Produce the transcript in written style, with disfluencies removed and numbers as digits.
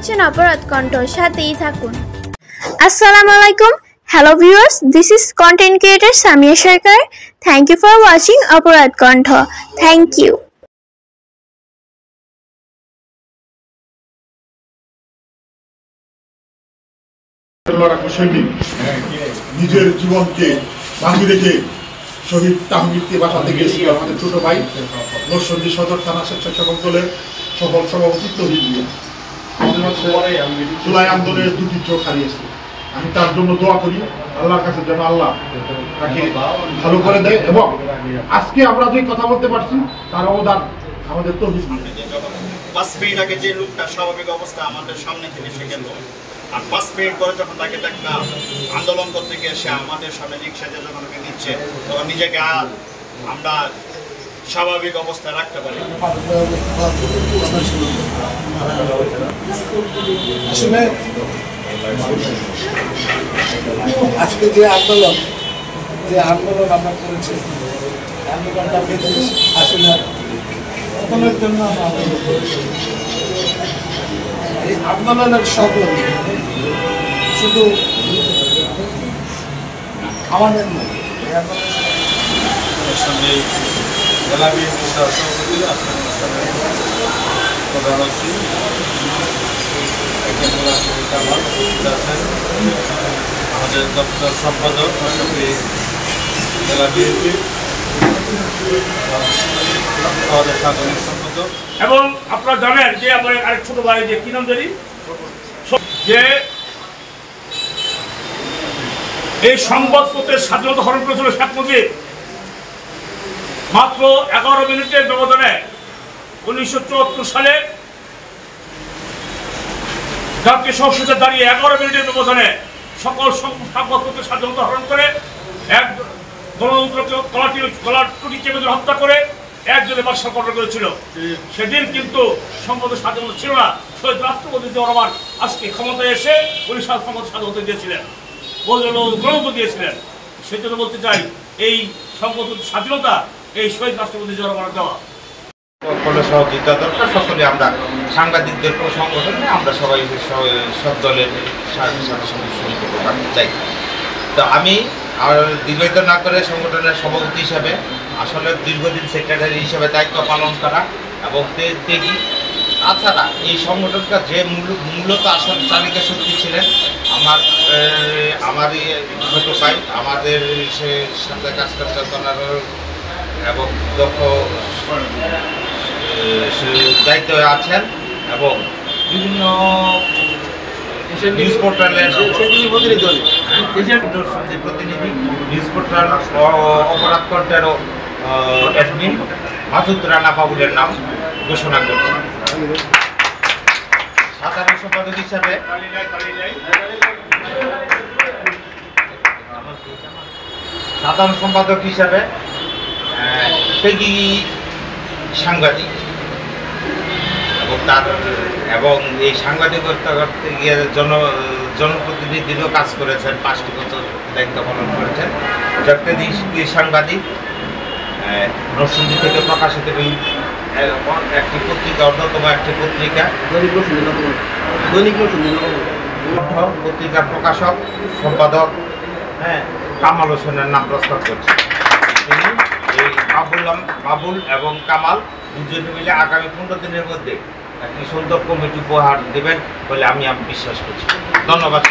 দেখছেন অপরাধ কণ্ঠ, সাথেই থাকুন। আসসালামু আলাইকুম, hello viewers, this is content creator Samia Sharkar. Thank you for watching অপরাধ কণ্ঠ. Thank you. নিজের জীবনকে বাজি রেখে শহীদ তাহমিদকে বাঁচাতে গিয়েছিল আমাদের ছোট ভাই নরসিংদী সদর থানা স্বেচ্ছাসেবক দলের সফল সভাপতি তহিদ মিয়া। জুলাই আন্দোলনের দুটি চোখ হারিয়েছে। আমি তার জন্য দোয়া করি আল্লাহর কাছে যেন আল্লাহ তাকে ভালো করে দেয়, এবং আজকে আমরা যে কথা বলতে পারছি তার অবদান আমাদের তহিদ মিয়া। 5 মিনিট আগে যে লোকটা স্বাভাবিক অবস্থা আমাদের সামনে থেকে এসে গেল, আর 5 মিনিট পরে যখন তাকে দেখলাম আন্দোলন করতে গিয়ে সে আমাদের সামনে রিক্সা যে যখন ওকে নিচ্ছে, তখন নিজেকে আর আমরা স্বাভাবিক অবস্থায় রাখতে পারি। আসলে আজকে যে আন্দোলন আমরা করেছি, আন্দোলনটা আসলে আন্দোলনের জন্য এই আন্দোলনের সফল শুধু আমাদের নয়, জেলা বিএনপির সভাপতি প্রধান অতিথি আছেন, আমাদের দপ্তর সম্পাদক জেলা বিএনপি, আমাদের সাধারণ সম্পাদক, এবং আপনারা জানেন যে আমার আরেক ছোট ভাই যে কি নাম জানি, যে এই সংবাদপত্রের স্বাধীনতা হরণ করেছিল শেখ মুজিব মাত্র 11 মিনিটের ব্যবধানে। 1974 সালে জাতীয় সংসদে দাঁড়িয়ে 11 মিনিটের ব্যবধানে সকল সংবাদপত্রের স্বাধীনতা হরণ করে এক গণতন্ত্রকে গলার টুটি চেপে ধরে হত্যা করে একজনের বাদশা করা করেছিল। সেদিন কিন্তু সংবাদের স্বাধীনতা ছিল না। শহীদ রাষ্ট্রপতি জিয়াউর রহমান আজকে ক্ষমতায় এসে উনি সংবাদ স্বাধীনতা দিয়েছিলেন, গণতন্ত্র দিয়েছিলেন। সেই জন্য বলতে চাই এই সংবাদ স্বাধীনতা এই শহীদ রাষ্ট্রপতি জিয়াউর রহমানের দেওয়া। সহযোগিতা দরকার, সকলে আমরা সাংবাদিকদের সংগঠনে আমরা সবাই সব দলের সদস্য থাকতে চাই। তো আমি আর দীর্ঘায়িত না করে সংগঠনের সভাপতি হিসাবে আসলে দীর্ঘদিন সেক্রেটারি হিসেবে দায়িত্ব পালন করা এবং তেগি, তাছাড়া এই সংগঠনটা যে মূলত আসল চালিকা শক্তি ছিলেন আমারই ছোট ভাই, আমাদের সে সাথে কাজ করতে এবং দক্ষ দায়িত্বে আছেন, এবং বিভিন্ন নিউজ পোর্টালের প্রতিনিধি, নিউজ পোর্টাল অপরাধ কণ্ঠেরও অ্যাডমিন মাসুদ রানা বাবুলের নাম ঘোষণা করছে। সাধারণ সম্পাদক হিসাবে সাংবাদিক, এবং এই সাংবাদিকতা করতে গিয়ে জনপ্রতিনিধিরও কাজ করেছেন, 5টি বছর দায়িত্ব পালন করেছেন। সাংবাদিক নরসিংদী থেকে প্রকাশিত একটি পত্রিকা, অন্যতম একটি পত্রিকা পত্রিকার প্রকাশক সম্পাদক কামাল হোসেনের নাম প্রস্তাব করছে। তিনি এই বাবুল এবং কামাল দুজনে মিলে আগামী 15 দিনের মধ্যে একটি সুন্দর কমিটি উপহার দেবেন বলে আমি বিশ্বাস করছি। ধন্যবাদ।